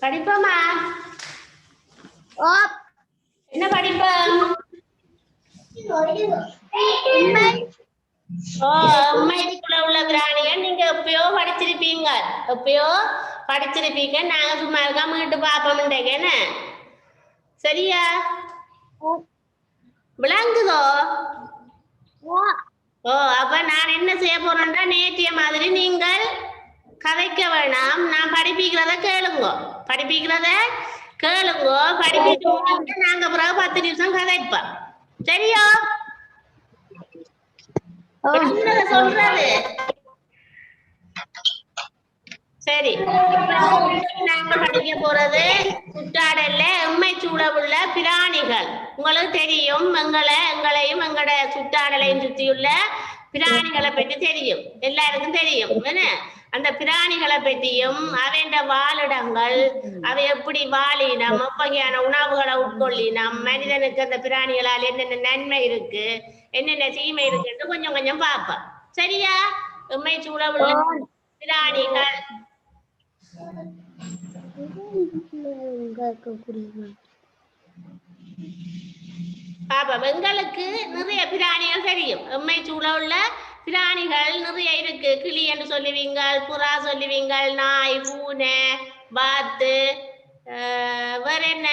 படிப்போமா? என்ன படிப்போம்? உண்மைக்குள்ள உள்ள பிராணிகள் நீங்க எப்பயோ படிச்சிருப்பீங்க, நாங்க சும்மா இருக்காம வீட்டு பாப்போம். என்ன சரியா விளங்குதோ? அப்ப நான் என்ன செய்ய போறேன்னா, நேற்றைய மாதிரி நீங்கள் கதைக்க வேணாம், நான் படிப்பிக்கிறத கேளுங்கோ. படிப்பிட்டு நாங்க பிறகு 10 நிமிஷம் கதைப்போம். சரியா? சொல்றது சரி. நாங்க படிக்க போறது சுற்றாடல்ல எம்மை சூழ உள்ள பிராணிகள். உங்களுக்கு தெரியும், எங்களையும் எங்களோட சுற்றாடலையும் சுற்றியுள்ள பிராணிகளை பற்றி தெரியும், எல்லாருக்கும் தெரியும். அந்த பிராணிகளை பற்றியும் அவைண்ட வாழிடங்கள், அவை எப்படி வாழினம், வகையான உணவுகளை உட்கொள்ளினம், மனிதனுக்கு அந்த பிராணிகளால் என்னென்ன நன்மை இருக்கு, என்னென்ன தீமை இருக்குன்னு கொஞ்சம் கொஞ்சம் பார்ப்போம். சரியா? எம்மை சூழ உள்ள பிராணிகள் பாப்பா, எங்களுக்கு நிறைய பிராணிகள் தெரியும். எம்மை சூழ உள்ள பிராணிகள் நிறைய இருக்கு. கிளி என்று சொல்லுவீங்க, புறா சொல்லுவீங்க, நாய், பூனை, வாத்து, வேற என்ன,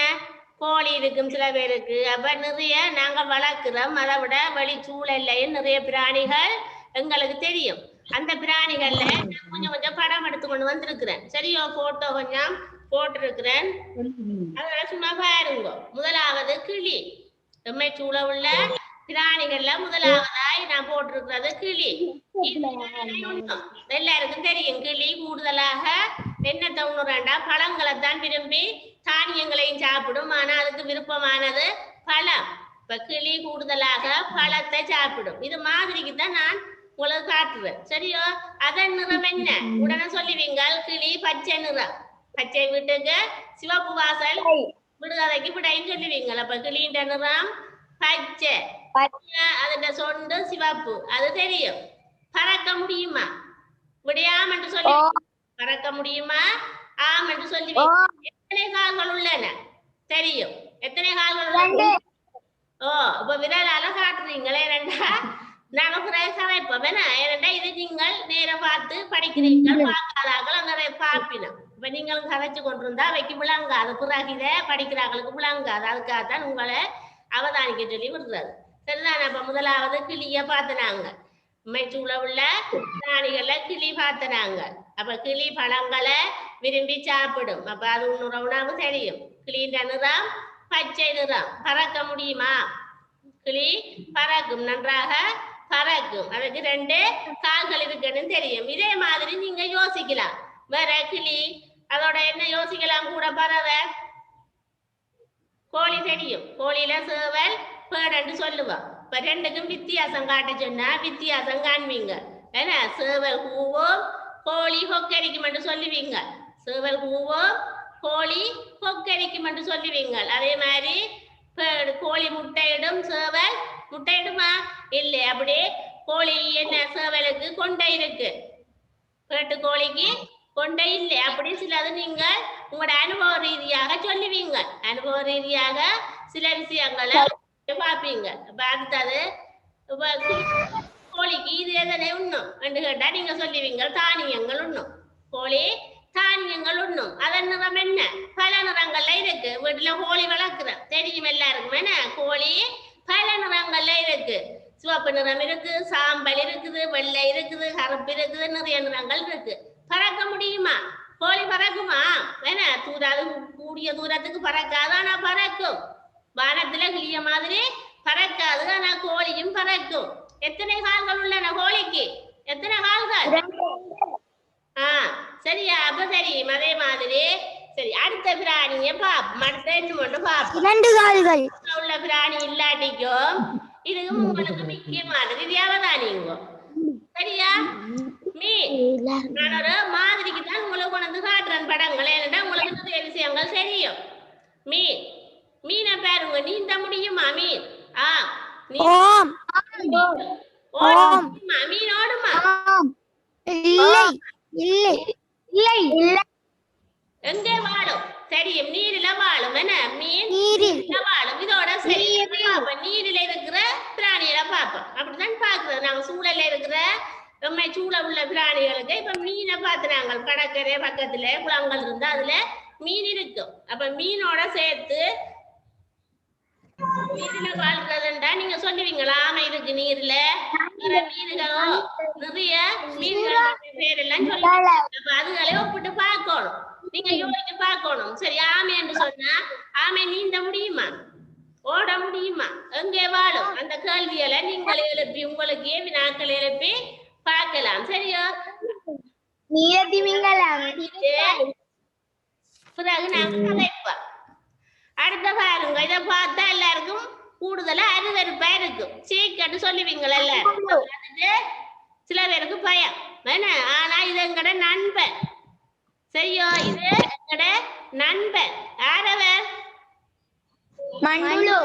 கோழி இருக்கும் சில பேருக்கு. அப்ப நிறைய நாங்க வளர்க்கிறோம். அதை விட வெளிச்சூழல்லையும் நிறைய பிராணிகள் எங்களுக்கு தெரியும். அந்த பிராணிகள்ல கொஞ்சம் கொஞ்சம் படம் எடுத்து கொண்டு வந்திருக்கிறேன். சரியோ? போட்டோ கொஞ்சம் போட்டிருக்கிறேன், அதனால சும்மா பாருங்க. முதலாவது கிளி. எம்மை சூழ உள்ள பிராணிகள்ல முதலாவதாய் நான் போட்டிருக்கிறது கிளி. எல்லாருக்கும் தெரியும், கிளி கூடுதலாக என்ன தோணுறாண்டா, பழங்களைத்தான் விரும்பி தானியங்களையும் சாப்பிடும். ஆனா அதுக்கு விருப்பமானது பழம். இப்ப கிளி கூடுதலாக பழத்தை சாப்பிடும். இது மாதிரிக்கு தான் நான் உங்களுக்கு காட்டுவேன். சரியோ? அதன் நிறம் என்ன? உடனே சொல்லுவீங்க, கிளி பச்சை நிறம். பச்சை வீட்டுக்கு சிவப்பு வாசல் விடுகதைக்கு விடைன்னு சொல்லுவீங்க. அப்ப கிளின்ற நிறம் பச்சை, அதோட சொண்டு சிவப்பு. அது தெரியும். பறக்க முடியுமா? விடையாம் என்று சொல்லி பறக்க முடியுமா? ஆம் என்று சொல்லுவீங்க. எத்தனை கால்கள் உள்ளன தெரியும்? எத்தனை கால்கள் உள்ளன? இப்ப விரலால காட்டுறீங்களே. ரெண்டா நாங்க கதைப்போம். ஏனென்றா இது நீங்கள் நேரம் பார்த்து படிக்கிறீர்கள், பார்க்காதாக்கள் நிறைய பார்ப்பினோம். இப்ப நீங்களும் கதைச்சு கொண்டிருந்தா அவைக்கு விளங்காது, பிறகு இதை படிக்கிறார்களுக்கு விளங்காது. அதுக்காகத்தான் உங்களை அவதானிக்க சொல்லி விடுறது. சரிதானே? அப்ப முதலாவது கிளிய பார்த்தனாங்க. உள்ள உள்ள பிராணிகள்ல கிளி பார்த்தனாங்க. அப்ப கிளி பழங்களை விரும்பி சாப்பிடும். அப்ப அது உணவு தெரியும். கிளின்ற நிறம் பச்சை நிறம். பறக்க முடியுமா? கிளி பறக்கும், நன்றாக பறக்கும். அதுக்கு 2 கால்கள் இருக்குன்னு தெரியும். இதே மாதிரி நீங்க யோசிக்கலாம். வேற கிளி, அதோட என்ன யோசிக்கலாம் கூட? பறவை, கோழி தெரியும். கோழியில சேவல், பேடன்னு சொல்லுவோம். இப்ப 2க்கும் வித்தியாசம் காட்ட சொன்னா வித்தியாசம் காண்பீங்க. ஏன்னா சேவல் கூவும், கோழி கொக்கரிக்கும் என்று சொல்லுவீங்க. சேவல் கூவும், கோழி கொக்கரிக்கும் என்று சொல்லுவீங்க. அதே மாதிரி கோழி முட்டையிடும், சேவல் முட்டையிடுமா? இல்லை. அப்படி கோழி என்ன, சேவலுக்கு கொண்டை இருக்கு, பேட்டு கோழிக்கு கொண்டை இல்லை. அப்படி சிலது நீங்க உங்களோட அனுபவ ரீதியாக சொல்லுவீங்க. அனுபவ ரீதியாக சில விஷயங்களை பார்ப்பீங்க. அடுத்தது கோழிக்கு இது எதனை உண்ணும் என்று கேட்டா நீங்க சொல்லுவீங்க, தானியங்கள் உண்ணும். கோழி தானியங்கள் உண்ணும். அதன் நிறம் என்ன? பல நிறங்கள்ல இருக்கு. வீட்டுல கோழி வளர்க்குறோம், தெரியும் எல்லாருக்கும். என்ன, கோழி பல நிறங்கள்ல இருக்கு. சிவப்பு நிறம் இருக்கு, சாம்பல் இருக்குது, வெள்ளை இருக்குது, கருப்பு இருக்குது, நிறைய நிறங்கள் இருக்கு. பறக்க முடியுமா? கோழி பறக்குமா? என்ன, கூடிய தூரத்துக்கு பறக்காது, ஆனா பறக்கும். வானத்துல கிளிய மாதிரி பறக்காது, ஆனா கோழியும் பறக்கும். எத்தனை கால்கள் உள்ளன கோழிக்கு? எத்தனை கால்கள்? சரியா? அப்ப தெரியும். அதே மாதிரி சரி, அடுத்த பிராணிய பாப்போம். அடுத்த இன்னொன்று பாப்போம். 2 கால்கள் உள்ள பிராணி இல்லாட்டிக்கும் இதுவும் உங்களுக்கு முக்கியமானது. இது அவதானிங்க. சரியா? நான் ஒரு மாதிரிக்கு தான் உங்களுக்கு கொண்டு காட்டுறேன் படங்கள். ஏன்னா உங்களுக்கு நிறைய விஷயங்கள் தெரியும். மீனை பாருங்க, நீந்த முடியுமா? மீன் மீன் ஓடுமா? இல்லை இல்லை இல்லை இல்லை. எங்கே வாழும் தெரியும், நீரில வாழும். என்ன மீன் நீரில வாழும். இதோட சரி நீரில இருக்கிற பிராணிகளை பார்ப்போம். அப்படித்தான் பாக்குறது நாங்க சூழல்ல இருக்கிற எம்மை சூழ உள்ள பிராணிகளுக்கு. இப்ப மீனை பார்த்துறாங்க, கடற்கரை பக்கத்துல குளங்கள் இருந்தா அதுல மீன் இருக்கும். அப்ப மீனோட சேர்த்து நீர்ல வாழ்றதுண்டா நீங்க சொல்லுவீங்களா? ஆமை இருக்கு நீர்ல, மீன்களோ நிறைய மீன்கள் பேரெல்லாம் சொல்லுவீங்க. அப்ப அதுகளை ஒப்பிட்டு பார்க்கணும், நீங்க யோசிச்சு பார்க்கணும். சரி, ஆமை என்று சொன்னா ஆமை நீந்த முடியுமா, ஓட முடியுமா, எங்கே வாழும்? அந்த கேள்விகளை நீங்கள் எழுப்பி உங்களுக்கு வினாக்கள் எழுப்பி பார்க்கலாம். சரியா? பிறகு நாங்க கதைப்போம். அடுத்த பாருங்க, இதை பார்த்தா எல்லாருக்கும் கூடுதலா அருவருப்பா இருக்கும். சீக்கட்டு சொல்லுவீங்களா எல்லாரும். சில பேருக்கு பயம் என்ன, ஆனா இது எங்கட நண்பன். சரியா? இது எங்கட நண்பன். யாரவர்? மண்புழு.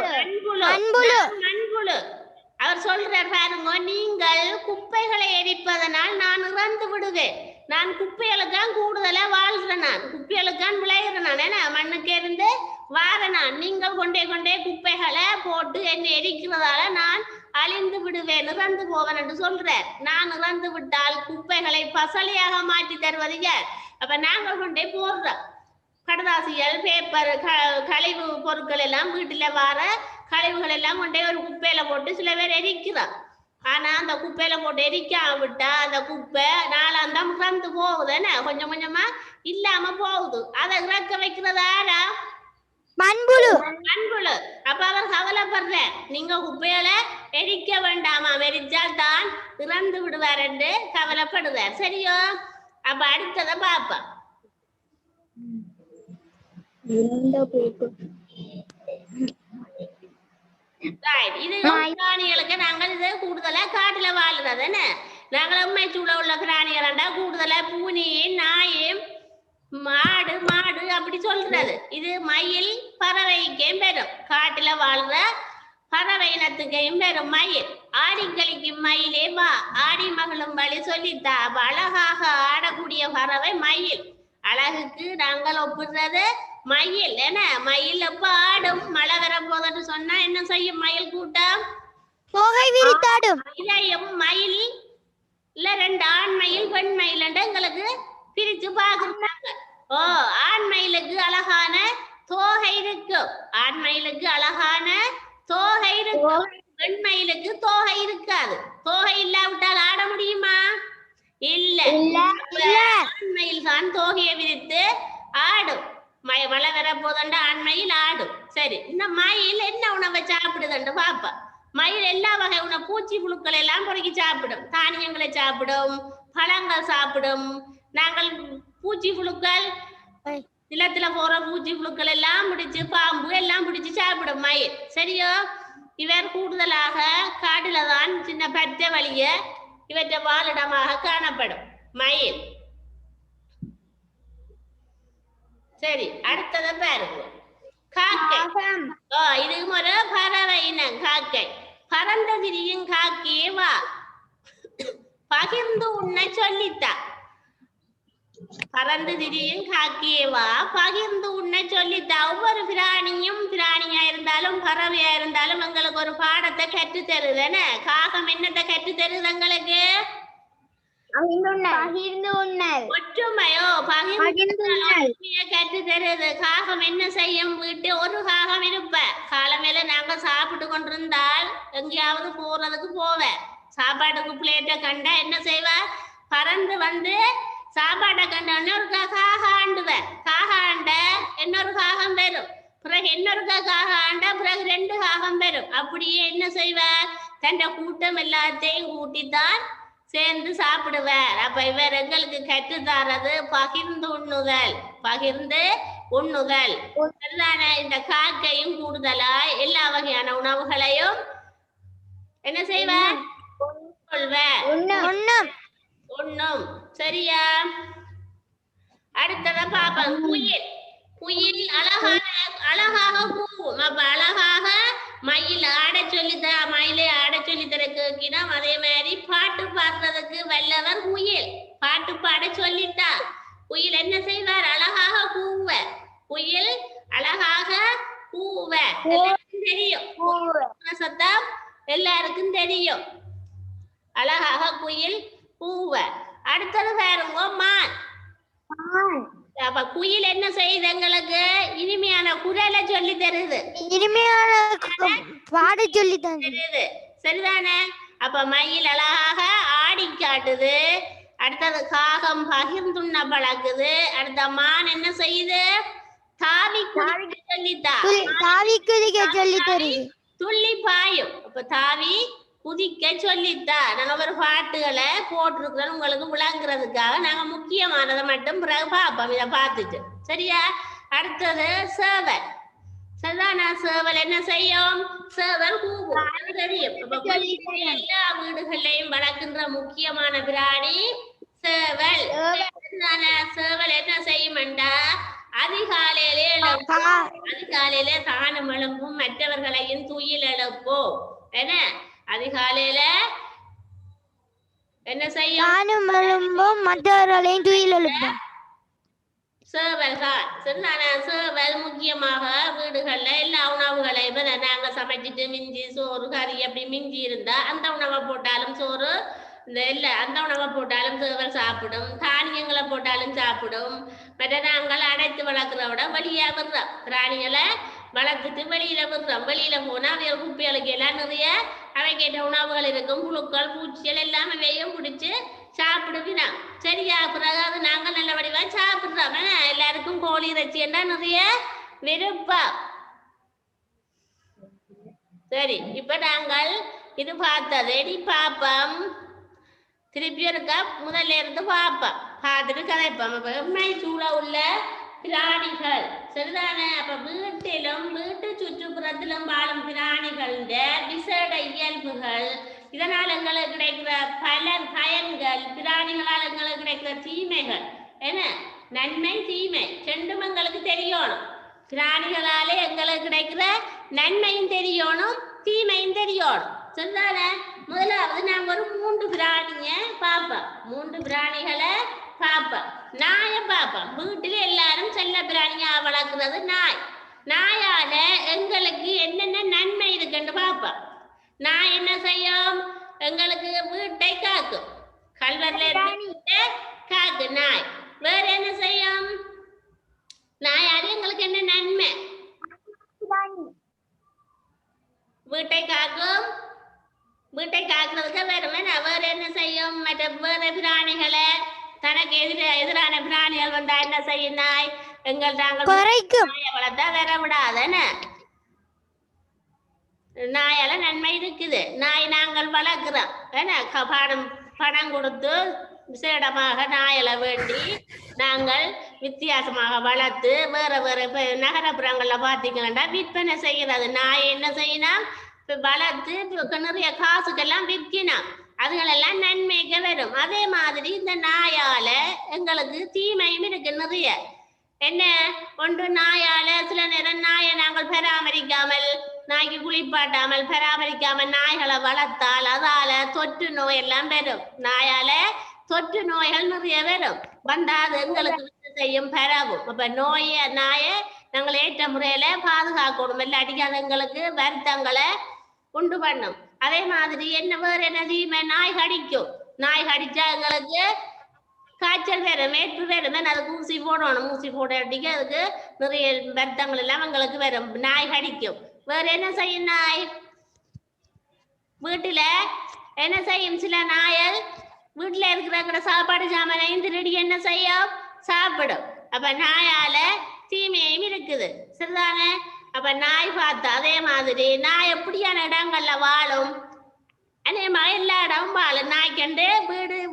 அவர் சொல்றார் பாருங்க, நீங்கள் குப்பைகளை எரிப்பதனால் நான் இறந்து விடுவேன். நான் குப்பைகளுக்கான் கூடுதலா வாழ்றேன், நான் குப்பைகளுக்கான் விளையிறேன். நான் என்ன மண்ணுக்கு இருந்து வாரனான். நீங்கள் கொண்டே குப்பைகளை போட்டு என்னை எரிக்கிறதால நான் அழிந்து விடுவேன், இறந்து போவேன் என்று சொல்றார். நான் இறந்து விட்டால் குப்பைகளை பசலையாக மாற்றி தருவது யார்? அப்ப நாங்கள் கொண்டே போடுறோம் கடதாசிகள், பேப்பர், கழிவு பொருட்கள் எல்லாம் வீட்டுல வார கழிவுகள் எல்லாம் கொண்டே ஒரு குப்பையில போட்டு சில பேர் எரிக்கிறார். ஆனா அந்த குப்பையில போட்டு எரிக்காம விட்டா அந்த குப்பை நாளாந்தம் இறந்து போகுது, என்ன கொஞ்சம் கொஞ்சமா இல்லாம போகுது. அதை இறக்க வைக்கிறதாரா? மண்புழு. அப்ப அவர் கவலைப்படுற, நீங்க குப்பைகளை எரிக்க வேண்டாமா, எரிச்சால் தான் இறந்து விடுவார் என்று கவலைப்படுவார். சரியோ? அப்ப அடுத்ததை பாப்பா. இது பிராணிகளுக்கு நாங்கள் இது கூடுதலா காட்டுல வாழ்றது. என்ன நாங்கள் உண்மை சூழ உள்ள பிராணிகளா கூடுதலா பூனி, நாய், மாடு அப்படி சொல்றது. இது மயில் பறவைக்கும் பெறும், காட்டுல வாழ்ற பறவை இனத்துக்கையும் பெறும் மயில். ஆடி கழிக்கும் மயிலே வா, ஆடி மகளும் வழி சொல்லித்தா. அழகாக ஆடக்கூடிய பறவை மயில். அழகுக்கு நாங்கள் ஒப்புறது மயில். என்ன மயில் எப்ப ஆடும்? மழை வர போதுன்னு சொன்னா என்ன செய்யும் மயில் கூட்டம்? இதையும் மயில் இல்ல ரெண்டு ஆண் மயில் பெண் மயில் எங்களுக்கு பிரிச்சு பாக்குறாங்க. ஓ, ஆண் மயிலுக்கு அழகான தோகை இருக்கும், ஆண் மயிலுக்கு அழகான தோகை இருக்கும், பெண் மயிலுக்கு தோகை இருக்காது. தோகை இல்லாவிட்டால் ஆட முடியுமா? இல்ல. ஆண் மயில் தான் தோகையை விரித்து ஆடும். மழை வர போதண்டா ஆண்மயில் ஆடும். சரி, இந்த மயில் என்ன உணவை சாப்பிடுதுண்டு பாப்பா. மயில் எல்லா வகை உணவு, பூச்சி புழுக்கள் எல்லாம் பொறுக்கி சாப்பிடும், தானியங்களை சாப்பிடும், பழங்கள் சாப்பிடும். நாங்கள் பூச்சி புழுக்கள், நிலத்துல போற பூச்சி புழுக்கள் எல்லாம் பிடிச்சு, பாம்பு எல்லாம் பிடிச்சு சாப்பிடும் மயில். சரியோ? இவர் கூடுதலாக காட்டுல தான் சின்ன பற்ற வழிய இவற்றை வாழிடமாக காணப்படும் மயில். சரி, அடுத்ததை பாருங்க, காக்கை. இது ஒரு பறவை இனம் காக்கை. பறந்து திரியும் காக்கையே வா, பகிர்ந்து உண்ண சொல்லித்தா. பறந்து திரியும் காக்கையே வா, பகிர்ந்து உண்ண சொல்லித்தா. ஒவ்வொரு பிராணியா இருந்தாலும் பறவையா இருந்தாலும் எங்களுக்கு ஒரு பாடத்தை கற்று தருதுன. காகம் என்னத்தை கற்று தருது எங்களுக்கு? ஒற்றுமையோ கற்று தருது. காகம் என்ன செய்யும்? வீட்டு ஒரு காகம் இருப்ப, காலமேல நாங்க சாப்பிட்டு கொண்டிருந்தால் எங்கேயாவது போறதுக்கு போவ, சாப்பாட்டுக்கு பிளேட்டை கண்டா என்ன செய்வ? பறந்து வந்து சாப்பாட்டை கண்டோன்னு ஒரு காக ஆண்டுவ. காக ஆண்ட இன்னொரு காகம் பெறும், பிறகு இன்னொரு காக ஆண்டா பிறகு ரெண்டு காகம் பெறும். அப்படியே என்ன செய்வ? தன் கூட்டம் எல்லாத்தையும் கூட்டித்தான் சேர்ந்து சாப்பிடுவார். அப்ப இவர் எங்களுக்கு கற்றுத்தாரது பகிர்ந்து உண்ணுதல். பகிர்ந்து உண்ணுதல் சரிதானே? இந்த காக்கையும் கூடுதலா எல்லா வகையான உணவுகளையும் என்ன செய்வார்? உண்ணும். சரியா? அடுத்தத பாப்போம், குயில். குயில் அழகாக கூவும். அப்ப அழகாக மயில் ஆட சொல்லித்தா, மயிலை ஆட சொல்லித்தர கேட்கிறோம். அதே மாதிரி பாட்டு பாடுறதுக்கு வல்லவர் குயில். பாட்டு பாட சொல்லித்தா. குயில் என்ன செய்வார்? அழகாக கூவுவர். குயில் அழகாக கூவுவர். எல்லாருக்கும் தெரியும். சத்தம் எல்லாருக்கும் தெரியும். அழகாக குயில் கூவுவர். அடுத்தது பாருங்க மான். அப்ப குயில் என்ன செய்யுது? எங்களுக்கு இனிமையான குரலை சொல்லி தருது. இனிமையான பாட சொல்லி தருது. சரிதானே? அப்ப மயில் அழகாக ஆடி காட்டுது. அடுத்தது காகம் பகிர்ந்துண்ண பழகுது. அடுத்த மான் என்ன செய்யுது? தாவி குதிக்க சொல்லித்தா. தாவி குதிக்க சொல்லி தருது. துள்ளி பாயும். அப்ப தாவி குதிக்க சொல்லித்தா. நாங்க ஒரு பாட்டுகளை போட்டிருக்கிறோம் உங்களுக்கு விளங்குறதுக்காக. நாங்க முக்கியமானதை மட்டும் பிறகு பார்ப்போம். இதை பார்த்துட்டு சரியா? அடுத்தது சேவல். சரிதானா? சேவல் என்ன செய்யும்? சேவல் கூவும். தெரியும். எல்லா வீடுகள்லையும் வளர்க்கின்ற முக்கியமான பிராணி சேவல். சேவல் என்ன செய்யும்டா? அதிகாலையிலே அதிகாலையில தானும் எழுப்பும், மற்றவர்களையும் துயில் எழுப்பும். என்ன அதிகாலையில என்ன செய்யும்? மற்றவர்களையும் துயில் எழுப்பும். சேவல் தான். சரிதானே? சேவல் முக்கியமாக வீடுகள்ல எல்லா உணவுகளையும் நாங்க சமைச்சிட்டு மிஞ்சி சோறு கறி அப்படி மிஞ்சி இருந்தா அந்த உணவை போட்டாலும் சோறு இல்ல அந்த உணவை போட்டாலும் சேவல் சாப்பிடும். தானியங்களை போட்டாலும் சாப்பிடும். மற்ற நாங்கள் அடைத்து வளர்க்குற விட வெளியா விடுறோம். பிராணிகளை வளர்த்துட்டு வெளியில விடுறோம். வெளியில போனா அவைய குப்பைகளுக்கு எல்லாம் நிறைய அவை கேட்ட உணவுகள் இருக்கும். புழுக்கள் பூச்சிகள் எல்லாம் அவையும் பிடிச்சு சாப்பிடுவினா. சரியா? பிறகு அது நாங்கள் நல்ல வடிவா சாப்பிடுறோம். எல்லாருக்கும் கோழி இறைச்சி என்ன நிறைய விருப்பம். சரி, இப்ப நாங்கள் இது பார்த்தது இனி பாப்போம். திருப்பி இருக்கா முதல்ல இருந்து பார்ப்போம். பார்த்துட்டு கதைப்போம். அப்ப எம்மை சூழ உள்ள பிராணிகள். சரிதானே? அப்ப வீட்டிலும் வீட்டு சுற்றுப்புறத்திலும் வாழும் பிராணிகள விசேட இயல்புகள், இதனால் எங்களுக்கு கிடைக்கிற பல பயன்கள், பிராணிகளால் எங்களுக்கு கிடைக்கிற தீமைகள், என்ன நன்மை தீமை ரெண்டும் எங்களுக்கு தெரியணும். பிராணிகளாலே எங்களுக்கு கிடைக்கிற நன்மையும் தெரியணும், தீமையும் தெரியணும். சரிதானே? முதலாவது நாங்க ஒரு 3 பிராணிய பார்ப்போம். 3 பிராணிகளை பார்ப்போம். நாயை பார்ப்போம். வீட்டில் எல்லாரும் செல்ல பிராணியா வளர்க்கிறது நாய். நாயால எங்களுக்கு என்னென்ன நன்மை இருக்குன்னு பார்ப்போம். நாய் என்ன செய்யும்? எங்களுக்கு வீட்டை காக்கும். கல்வர்ல இருந்து காக்கு நாய். வேற என்ன செய்யும்? நாயால எங்களுக்கு என்ன நன்மை? வீட்டை காக்கும். வீட்டை காக்குறதுக்கு வேற என்ன செய்யும்? மற்ற வேற பிராணிகளை தனக்கு எதிரான பிராணிகள் வந்தா என்ன செய்யும்? நாய் எங்கள் நாங்கள் வளர்த்தா வேற விடாதன. நாயால நன்மை இருக்குது. நாய் நாங்கள் வளர்க்கிறோம். பணம் கொடுத்து விசேடமாக நாயலை வேண்டி நாங்கள் வித்தியாசமாக வளர்த்து வேற வேற நகரப்புறங்கள்ல பாத்தீங்கன்னா விற்பனை செய்கிறது. நாய் என்ன செய்யணும்? வளர்த்து நிறைய காசுக்கெல்லாம் விற்கணும். அதுகளெல்லாம் நன்மைக்கு வரும். அதே மாதிரி இந்த நாயால எங்களுக்கு தீமையும் இருக்கு நிறைய. என்ன ஒன்று நாயால சில நேரம் நாயை நாங்கள் பராமரிக்காமல், நாய்க்கு குளிப்பாட்டாமல் பராமரிக்காமல் நாய்களை வளர்த்தால் அதால தொற்று நோய் எல்லாம் வரும். நாயால தொற்று நோய்கள் நிறைய வரும். வந்தாது எங்களுக்கு செய்யும் பரவும். அப்ப நாயை நாங்கள் ஏற்ற முறையில பாதுகாக்கணும். இல்லாட்டிக்கு அது எங்களுக்கு வருத்தங்களை உண்டு பண்ணும். அதே மாதிரி என்ன வேற என்ன தீமை? நாய் கடிக்கும். நாய் கடிச்சா எங்களுக்கு காய்ச்சல் வரும், மேற்று வரும். அதுக்கு ஊசி போடணும். ஊசி போடாட்டிக்கு அதுக்கு நிறைய வருத்தங்கள் எல்லாம் எங்களுக்கு வரும். நாய் கடிக்கும். வேற என்ன செய்யும்? நாய் வீட்டுல என்ன செய்யும்? சில நாயல் வீட்டுல இருக்கிற சாப்பாடு சாமானையும் திருடி என்ன செய்யும்? சாப்பிடும். அப்ப நாயால தீமையும் இருக்குது. சரிதானே? அப்ப நாய் பார்த்தா அதே மாதிரி நாய் எப்படியான இடங்கள்ல வாழும்? அநேகமா எல்லா இடமும் வாழும். நாய்க்கண்டு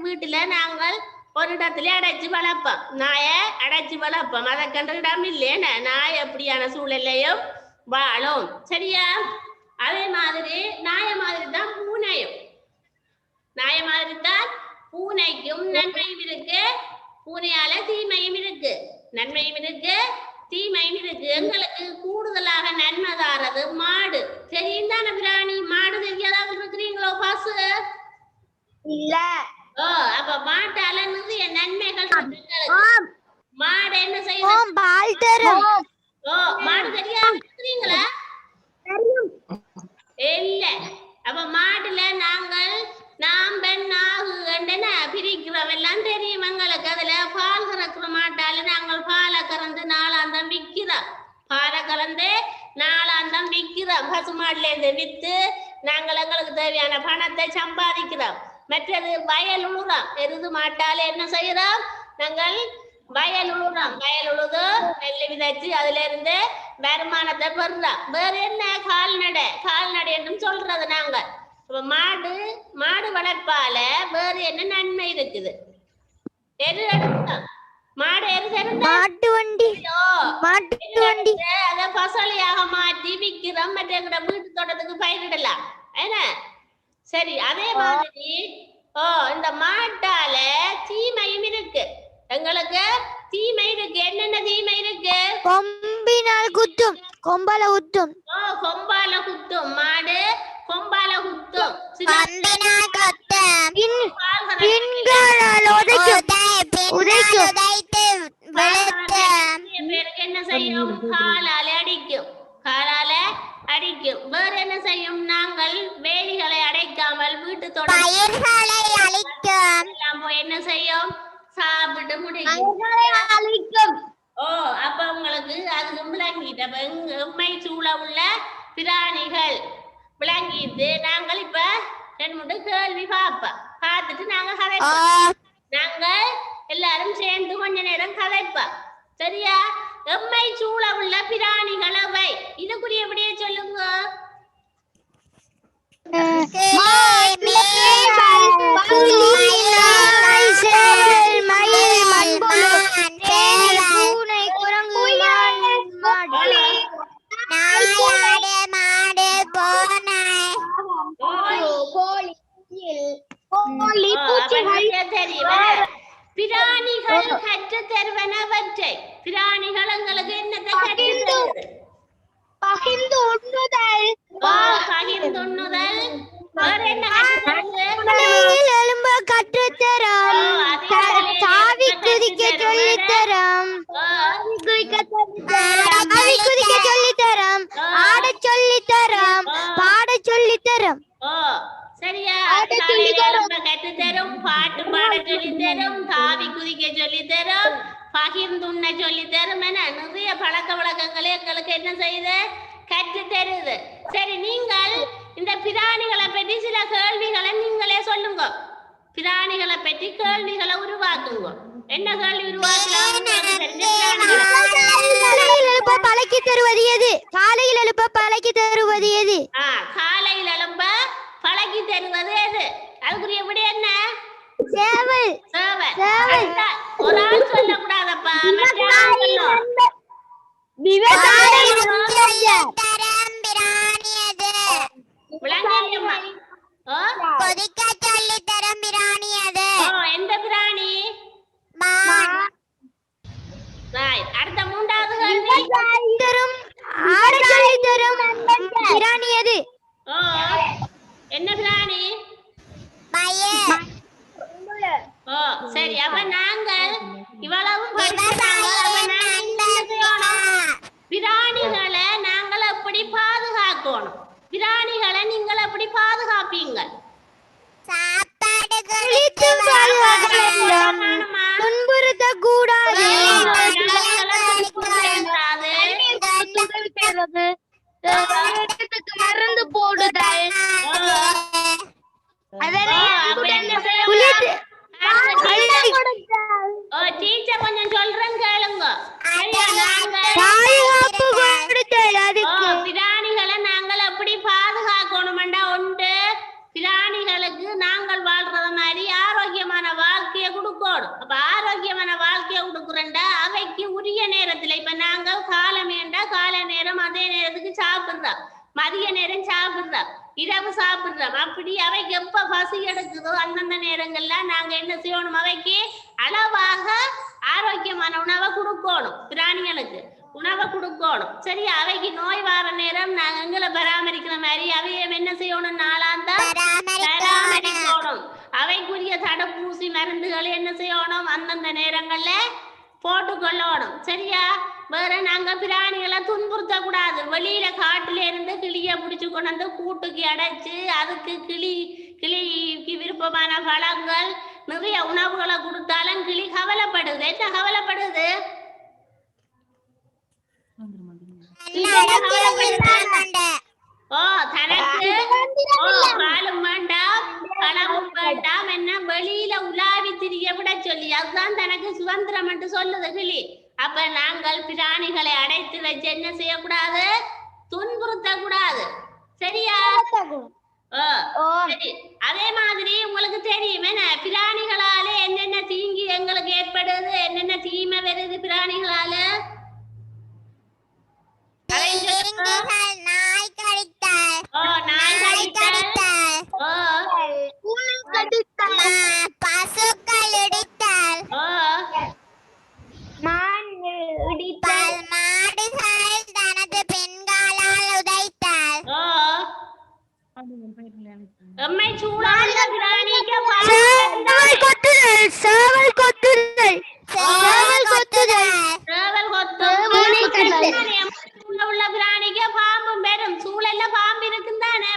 வீட்டுல நாங்கள் ஒரு இடத்துல அடைச்சு வளர்ப்போம். நாயை அடைச்சு வளர்ப்போம். அதை கண்டு இடம் இல்லையே. நாய் எப்படியான சூழலையும் வாழும். சரியா? அதே மாதிரி நாய மாதிரி தான் பூனையும். நாய மாதிரி தான் பூனைக்கும் நன்மையும் இருக்கு, பூனையால தீமையும் இருக்கு. நன்மையும் இருக்கு, தீமையும் இருக்கு. எங்களுக்கு கூடுதலாக நன்மை தாரது மாடு. தெரியும் தானே பிராணி? மாடு தெரியாத இருக்கிறீங்களோ? பாசு இல்ல. அப்ப மாட்டால நிறைய நன்மைகள் மாடு என்ன செய்யுது? ஓம் பால் தரும். ஓ மாடு தெரியாங்களா? இல்ல அப்ப மாடுல நாங்கள் நாம்பன் நாகு கண்டன பிரிக்கிறோம் எல்லாம் தெரியும் எங்களுக்கு. அதுல பால் கறக்குற மாட்டால நாங்கள் பாலை கறந்து நாளாந்தம் விற்கிறோம். பாலை கறந்து நாளாந்தம் விற்கிறோம். பசுமாடுல இருந்து வித்து நாங்கள் எங்களுக்கு தேவையான பணத்தை சம்பாதிக்கிறோம். மற்றது வயல் உழுறோம். எருது மாட்டால என்ன செய்யறோம்? நாங்கள் வயல் உழுறோம். வயல் உழுது நெல் விதைச்சு அதுல இருந்து வருமானத்தை பெறுறோம். வேற என்ன? கால்நடை என்றும் சொல்றது நாங்க. மாடு வளர்ப்பால வேற என்ன நன்மை இருக்குது? எரு எடுத்தோம். மாடு எரு மாட்டு வண்டி. மாட்டு வண்டி அத பசலையாக மாற்றி விக்கிறோம். மற்ற வீட்டு தோட்டத்துக்கு பயிரிடலாம். என்ன சரி, அதே மாதிரி இந்த மாட்டால தீமையும் இருக்கு. எங்களுக்கு தீமை இருக்கு. என்னென்ன தீமை இருக்கு? கொம்பினால் குத்தும். கொம்பால குத்தும். கொம்பால குத்தும். மாடு கொம்பால குத்தும். என்ன செய்யும்? காலால அடிக்கும். வேற என்ன செய்யும்? நாங்கள் வேலிகளை அடைக்காமல் வீட்டு தொடர்ந்து என்ன செய்யும்? சாப்பிட்டு முடிக்கும். அப்ப உங்களுக்கு அது விளங்கிட்டு எம்மை சூழ உள்ள பிராணிகள் விளங்கிட்டு நாங்கள் இப்ப 2 கேள்வி பார்த்துட்டு நாங்க கதைப்போம். நாங்கள் எல்லாரும் சேர்ந்து கொஞ்ச நேரம் கதைப்போம். சரியா? எம்மை சூழ உள்ள பிராணிகள் அவை. இதுக்குரிய எப்படியே சொல்லுங்க. பிராணிகள் கற்று தருவனவற்றை. பிராணிகள் எங்களுக்கு என்னத்தை கற்று தருவது? பகிர்ந்து உண்ணுதல். வேற என்ன கற்றுத்தரம். தாவி குதிக்க சொல்லித்தரம். ஆட சொல்லித்தரம். பாட சொல்லித்தரம். சரியா? கற்றுத்தரும். பாட்டு பாட சொல்லித்தரும். தாவி குதிக்க சொல்லித்தரும். பகிர்ந்துண்ண சொல்லித்தரும். என நிறைய பழக்க வழக்கங்களை எங்களுக்கு என்ன செய்யுது? கற்று தருது. சரி, நீங்கள் இந்த பிராணிகளை பற்றி சில கேள்விகளை நீங்களே சொல்லுங்க. பிராணிகளை பற்றி கேள்விகளை உருவாக்குங்க. என்ன கேள்வி உருவாக்கலாம்? பழக்கி தருவது எது? காலையில் எழுப்ப பழக்கி தருவது எது? காலையில் எழுப்ப பழக்கி தருவது எது? அதுக்குரிய விட என்ன? சேவல். ஒரு ஆள் சொல்லக்கூடாதப்பா. எந்த பிராணி? அடுத்த 3வது கேள்வி. ஆட சொல்லித்தரும் பிராணி எது? என்ன பிராணி? சரி, அப்ப நாங்கள் இவ்வளவு பிராணிகளை நாங்கள் எப்படி பாதுகாக்கணும்? பிராணிகளை நீங்கள் எப்படி பாதுகாப்பீங்க? துன்புறுத்த கூடாது. மருந்து போடுதல். டீச்சர் கொஞ்சம் சொல்றேன் கேளுங்க. பிராணிகளை நாங்கள் எப்படி பாதுகாக்கணும்டா? ஒன்று, பிராணிகளுக்கு நாங்கள் வாழ்றத மாதிரி ஆரோக்கியமான வாழ்க்கையை கொடுக்கணும். அப்ப ஆரோக்கியமான வாழ்க்கையை கொடுக்குறேன்டா அவைக்கு உரிய நேரத்துல. இப்ப நாங்கள் காலமேண்டா காலை நேரம் அதே நேரத்துக்கு சாப்பிடுறோம். மதிய நேரம் சாப்பிடுறோம். இரவு சாப்பிடுறோம். அப்படி அவைக்கு எப்ப பசி எடுக்குதோ அந்தந்த நேரங்கள்ல நாங்க என்ன செய்யணும்? அவைக்கு அளவாக ஆரோக்கியமான உணவை கொடுக்கணும். பிராணிகளுக்கு உணவை கொடுக்கணும். சரி, அவைக்கு நோய் வார நேரம் நாங்க எங்களை பராமரிக்கிற மாதிரி அவைய என்ன செய்யணும்? நாளாந்தா பராமரிக்கணும். அவைக்குரிய தடுப்பூசி மருந்துகளை என்ன செய்யணும்? அந்தந்த நேரங்கள்ல போட்டுக்கொள்ளணும் சரியா. வேற நாங்க பிராணிகளை துன்புறுத்த கூடாது. வெளியில காட்டுல இருந்து கிளிய பிடிச்சு கொண்டு வந்து கூட்டுக்கு அடைச்சு அதுக்கு கிளிக்கு விருப்பமான பழங்கள் நிறைய உணவுகளை கொடுத்தாலும் கிளி கவலைப்படுது. என்ன கவலைப்படுது? ஓ தனக்கு பாலும் வேண்டாம் பழமும் வேண்டாம் என்ன வெளியில உலாவி திரிய விட சொல்லி அதுதான் தனக்கு சுதந்திரம் என்று சொல்லுது கிளி. அப்ப நாங்கள் பிராணிகளை அடைத்து வச்சு என்ன செய்யக்கூடாது? துன்புறுத்த கூடாது சரியா. சரி அதே மாதிரி உங்களுக்கு தெரியும் என்ன பிராணிகளால என்னென்ன தீங்கி எங்களுக்கு ஏற்படுது, என்னென்ன தீமை வருது பிராணிகளால? எம்மை சூழாத பிராணிக்கு சேவல் கொத்துதல் உள்ள பிராணிக்கு பாம்பும் பெரும் சூழல்ல பாம்பு இருக்குந்தானே.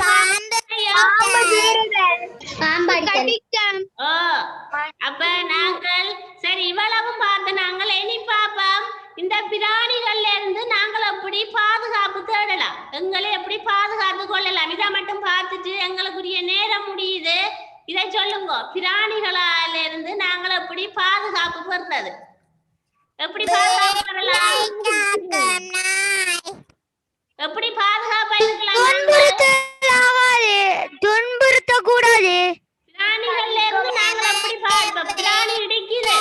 அப்ப நாங்கள் சரி இவ்வளவும் பார்த்து நாங்கள் இனி பாப்போம் இந்த பிராணிகள்ல இருந்து நாங்கள் எப்படி பாதுகாப்பு தேடலாம், எங்களை எப்படி பாதுகாத்து கொள்ளலாம். இதை மட்டும் பார்த்துட்டு எங்களுக்குரிய நேரம் முடியுது. இதை சொல்லுங்க, பிராணிகளால இருந்து நாங்கள் எப்படி பாதுகாப்பு பெறுறது, எப்படி பாதுகாப்பு பெறலாம், எப்படி பாதுகாப்பா இருக்கலாம்? துன்புறுத்த கூடாது. பிராணிகள்ல இருந்து நாங்கள் எப்படி பிராணி இடிக்குது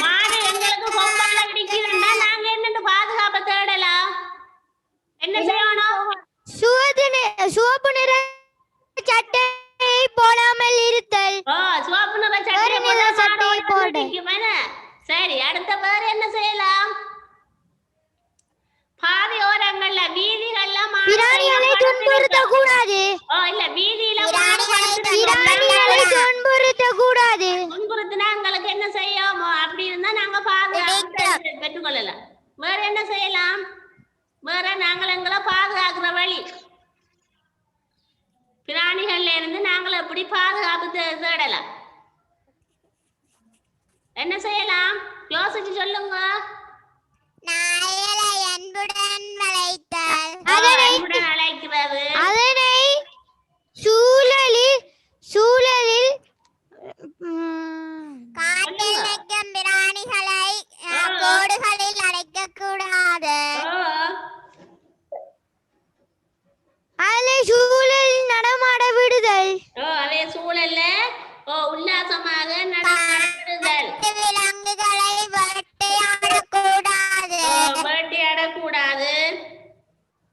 மாடு எங்களுக்கு கொம்பால இடிக்குதுன்னா நாங்க என்னன்னு பாதுகாப்பை தேடலாம், என்ன செய்யணும்? சிவப்பு நிற சட்டை போடாமல் இருத்தல். சிவப்பு நிற சட்டை போட. சரி அடுத்த வேற என்ன செய்யலாம்? பாதை ஓரங்கள்ல வீதிகள்ல பிராணிகளை துன்புறுத்த கூடாது. இல்ல வீதியில பிராணிகளை துன்புறுத்த கூடாது. துன்புறுத்தினா எங்களுக்கு என்ன செய்யும்? அப்படி இருந்தா நாங்க பாதுகாப்பு பெற்றுக்கொள்ளலாம். வேற என்ன செய்யலாம்? வேற நாங்கள் எங்களை பாதுகாக்கிற வழி பிராணிகள்ல இருந்து நாங்கள் எப்படி பாதுகாப்பு தேடலாம், என்ன செய்யலாம்? யோசிச்சு சொல்லுங்க. அழைக்கிறது அதனை சூழலில் பிராணிகளை கோடுகளில் அடைக்க கூடாது. அதனை சூழலில் நடமாட விடுதல். அதே சூழல்ல உல்லாசமாக நடமாடுதல். விலங்குகளை வேட்டையாடக்கூடாது. வேட்டையாடக்கூடாது.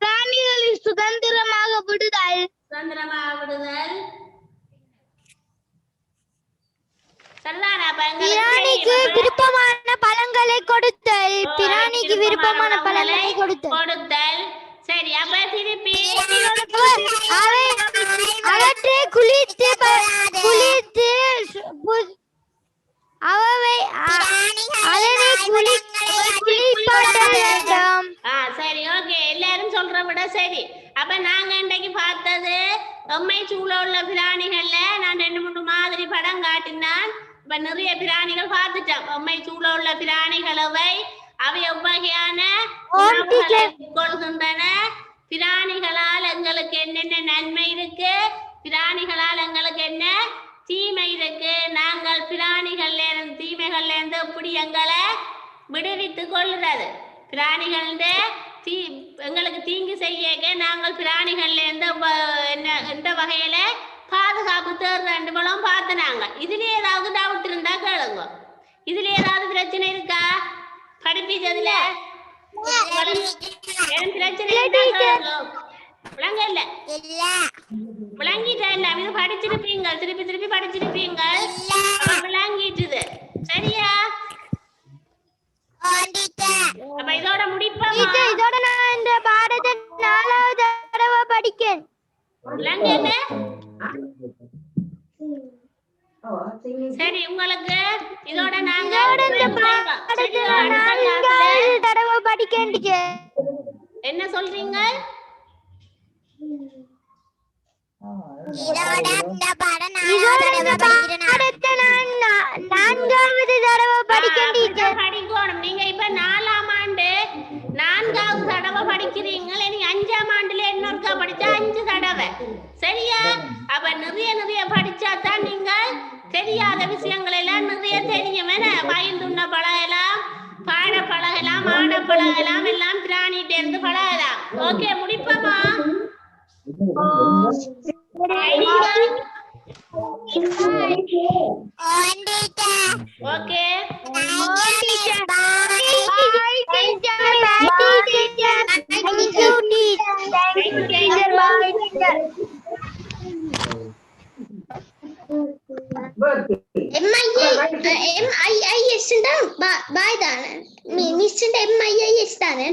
பிராணிகளை சுதந்திரமாக விடுதல். பிராணிக்கு விருப்பமான பழங்களை கொடுத்தல். பிராணிக்கு விருப்பமான பழங்களை கொடுத்தல். சரி அப்ப திருப்பி அவற்றை குளித்து குளிப்பாட்ட வேண்டும். சரி ஓகே எல்லாரும் சொல்ற விட சரி. அப்ப நாங்க இன்றைக்கு பார்த்தது எம்மை சூழ உள்ள பிராணிகள்ல நான் 2-3 மாதிரி படம் காட்டினான். இப்ப நிறைய பிராணிகள் பார்த்துட்டோம். எம்மை சூழ உள்ள பிராணிகளவை அவை எவ்வகையான கொள்கின்றன, பிராணிகளால் எங்களுக்கு என்னென்ன நன்மை இருக்கு, பிராணிகளால் எங்களுக்கு என்ன தீமை இருக்கு, நாங்கள் பிராணிகள்ல இருந்து தீமைகள்ல இருந்து எப்படி எங்களை விடுவித்து கொள்ளுறது, பிராணிகள் எங்களுக்கு தீங்கு செய்ய நாங்கள் பிராணிகள்ல இருந்து எந்த வகையில பாதுகாப்பு தேர்தலும் பார்த்து நாங்க இதுல ஏதாவது டவுட் இருந்தா கேளுங்க. இதுல ஏதாவது பிரச்சனை இருக்கா? படிப்பிச்சதுல பிரச்சனை விளங்கல விளங்கிட்டா இல்ல இது படிச்சிருப்பீங்க, திருப்பி திருப்பி படிச்சிருப்பீங்க, விளங்கிட்டுது சரியா? அப்ப இதோட முடிப்போம். இதோட நான் இந்த பாடத்தை 4வது தடவை படிக்கேன். விளங்கல சரி உங்களுக்கு இதோட நாங்க நான்காவது தடவை படிக்கேன் டீச்சர். என்ன சொல்றீங்க? இதோட இந்த பாடம் இதோட நாலாவது இந்த தடவை படிக்கிறேன். பாடத்தை நான் நான்காவது தடவை படிக்கேன் டீச்சர். படிக்கணும். நீங்க இப்ப 4ஆம் ஆண்டு 4வது தடவை படிக்கிறீங்க. நீங்க 5ஆம் ஆண்டுல இன்னொருக்கா படிச்சா 5 தடவை. சரியா? அப்ப நிறைய படிச்சா தான் நீங்க தெரியாத விஷயங்கள் எல்லாம் நிறைய தெரியும். பயந்துண்ண பழகலாம், பாட பழகலாம், ஆட பழகலாம், எல்லாம் பிராணிட்ட இருந்து பழகலாம். ஓகே, முடிப்போமா? ஓகே, MIIS தானே? மிஸ் MIIS தானே?